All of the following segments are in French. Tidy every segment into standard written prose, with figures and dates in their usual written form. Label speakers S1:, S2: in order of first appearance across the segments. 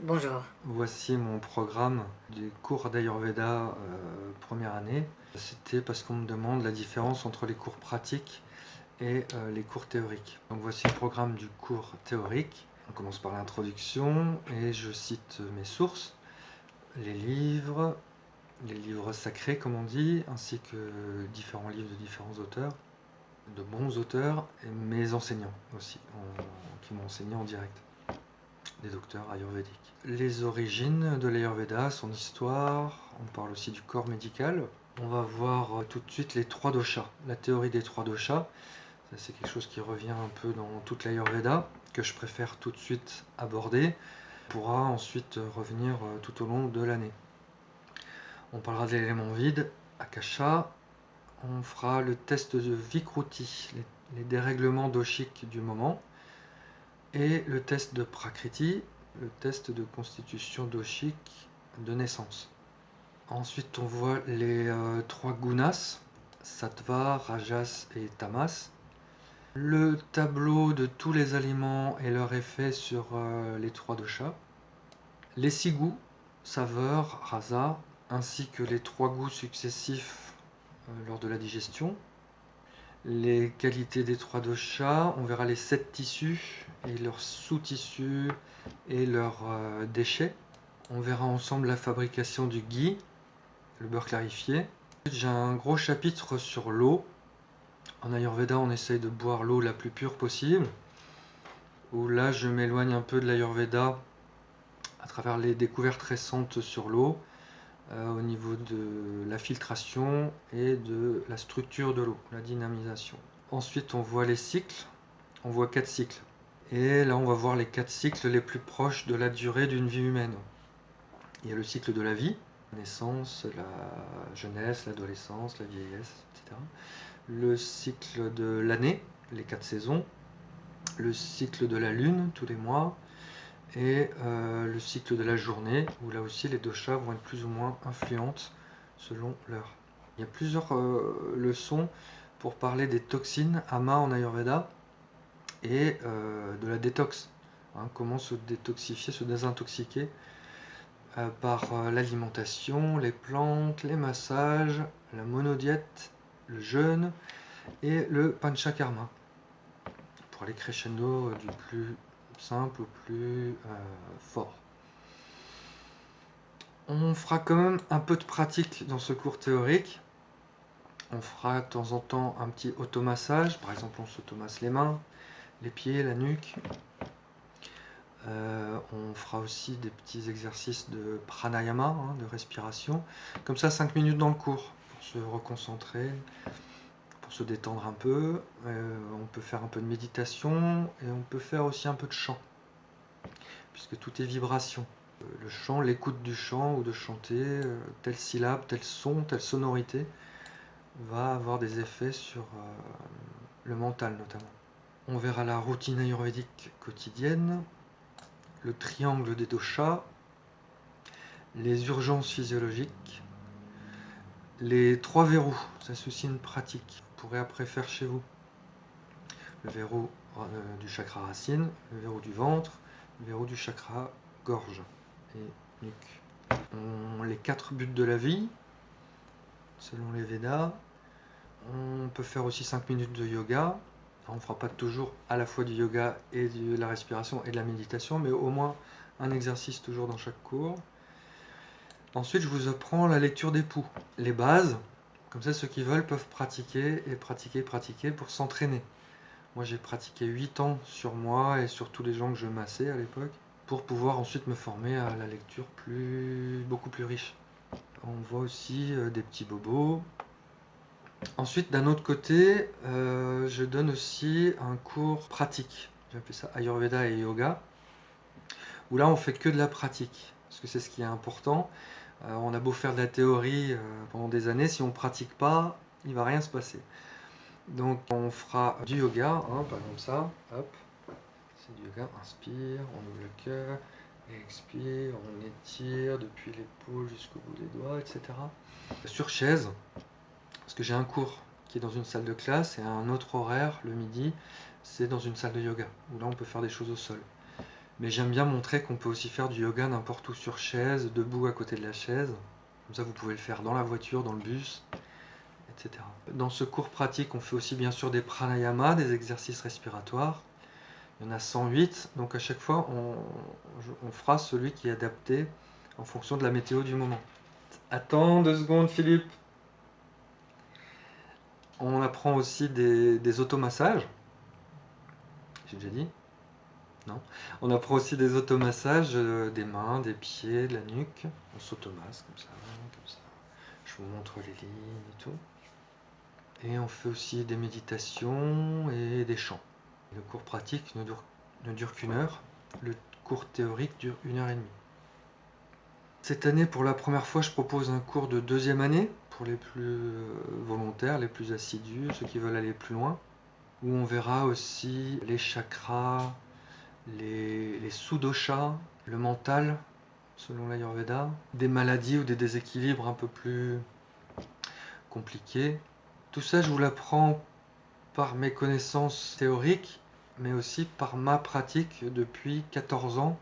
S1: Bonjour.
S2: Voici mon programme des cours d'Ayurveda première année. C'était parce qu'on me demande la différence entre les cours pratiques et les cours théoriques. Donc voici le programme du cours théorique. On commence par l'introduction et je cite mes sources, les livres sacrés comme on dit, ainsi que différents livres de différents auteurs, de bons auteurs, et mes enseignants aussi, qui m'ont enseigné en direct, des docteurs ayurvédiques. Les origines de l'Ayurveda, son histoire, on parle aussi du corps médical. On va voir tout de suite les trois doshas, la théorie des trois doshas. Ça, c'est quelque chose qui revient un peu dans toute l'Ayurveda, que je préfère tout de suite aborder. On pourra ensuite revenir tout au long de l'année. On parlera de l'élément vide, Akasha. On fera le test de Vikruti, les dérèglements doshiques du moment. Et le test de Prakriti, le test de constitution doshique de naissance. Ensuite, on voit les trois gunas, sattva, rajas et tamas. Le tableau de tous les aliments et leur effet sur les trois doshas. Les six goûts, saveur, rasa, ainsi que les trois goûts successifs lors de la digestion. Les qualités des trois doshas, on verra les 7 tissus et leurs sous-tissus et leurs déchets. On verra ensemble la fabrication du ghee, le beurre clarifié. J'ai un gros chapitre sur l'eau. En Ayurveda, on essaye de boire l'eau la plus pure possible. Où là, je m'éloigne un peu de l'Ayurveda à travers les découvertes récentes sur l'eau, au niveau de la filtration et de la structure de l'eau, la dynamisation. Ensuite, on voit les cycles. On voit 4 cycles. Et là, on va voir les 4 cycles les plus proches de la durée d'une vie humaine. Il y a le cycle de la vie, la naissance, la jeunesse, l'adolescence, la vieillesse, etc. Le cycle de l'année, les 4 saisons. Le cycle de la lune, tous les mois. Et le cycle de la journée, où là aussi les doshas vont être plus ou moins influentes selon l'heure. Il y a plusieurs leçons pour parler des toxines, ama en Ayurveda, et de la détox. Comment se détoxifier, se désintoxiquer par l'alimentation, les plantes, les massages, la monodiète, le jeûne et le panchakarma. Pour aller crescendo du plus simple au plus fort. On fera quand même un peu de pratique dans ce cours théorique. On fera de temps en temps un petit automassage. Par exemple, on s'automasse les mains, les pieds, la nuque. On fera aussi des petits exercices de pranayama, de respiration. Comme ça, 5 minutes dans le cours pour se reconcentrer, pour se détendre un peu. On peut faire un peu de méditation et on peut faire aussi un peu de chant, puisque tout est vibration. Le chant, l'écoute du chant ou de chanter, telle syllabe, tel son, telle sonorité, va avoir des effets sur le mental notamment. On verra la routine ayurvédique quotidienne, le triangle des doshas, les urgences physiologiques, les 3 verrous, ça c'est aussi une pratique, vous pourrez après faire chez vous. Le verrou du chakra racine, le verrou du ventre, le verrou du chakra gorge et nuque. Les 4 buts de la vie, selon les Védas. On peut faire aussi 5 minutes de yoga. On ne fera pas toujours à la fois du yoga et de la respiration et de la méditation, mais au moins un exercice toujours dans chaque cours. Ensuite, je vous apprends la lecture des poux, les bases. Comme ça, ceux qui veulent peuvent pratiquer et pratiquer pour s'entraîner. Moi, j'ai pratiqué 8 ans sur moi et sur tous les gens que je massais à l'époque, pour pouvoir ensuite me former à la lecture beaucoup plus riche. On voit aussi des petits bobos. Ensuite, d'un autre côté, je donne aussi un cours pratique. J'appelle ça Ayurveda et Yoga, où là, on fait que de la pratique, parce que c'est ce qui est important. On a beau faire de la théorie pendant des années, si on ne pratique pas, il ne va rien se passer. Donc, on fera du yoga, par exemple ça, hop, c'est du yoga, inspire, on ouvre le cœur, expire, on étire depuis l'épaule jusqu'au bout des doigts, etc. Sur chaise, parce que j'ai un cours qui est dans une salle de classe et un autre horaire le midi, c'est dans une salle de yoga, où là on peut faire des choses au sol. Mais j'aime bien montrer qu'on peut aussi faire du yoga n'importe où sur chaise, debout à côté de la chaise. Comme ça, vous pouvez le faire dans la voiture, dans le bus, etc. Dans ce cours pratique, on fait aussi bien sûr des pranayama, des exercices respiratoires. Il y en a 108, donc à chaque fois, on fera celui qui est adapté en fonction de la météo du moment. Attends 2 secondes, Philippe. On apprend aussi des automassages. J'ai déjà dit? Non. On apprend aussi des automassages des mains, des pieds, de la nuque. On s'automasse comme ça, comme ça. Je vous montre les lignes et tout. Et on fait aussi des méditations et des chants. Le cours pratique ne dure qu'1 heure. Le cours théorique dure 1 heure et demie. Cette année, pour la première fois, je propose un cours de 2e année pour les plus volontaires, les plus assidus, ceux qui veulent aller plus loin, où on verra aussi les chakras, les sous-doshas, le mental, selon l'Ayurveda, des maladies ou des déséquilibres un peu plus compliqués. Tout ça, je vous l'apprends par mes connaissances théoriques, mais aussi par ma pratique depuis 14 ans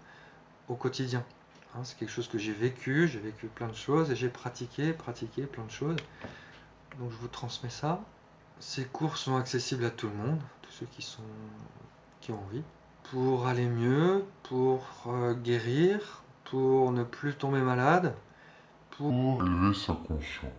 S2: au quotidien. C'est quelque chose que j'ai vécu plein de choses et j'ai pratiqué plein de choses. Donc je vous transmets ça. Ces cours sont accessibles à tout le monde, tous ceux qui ont envie, pour aller mieux, pour guérir, pour ne plus tomber malade, pour
S1: élever sa conscience.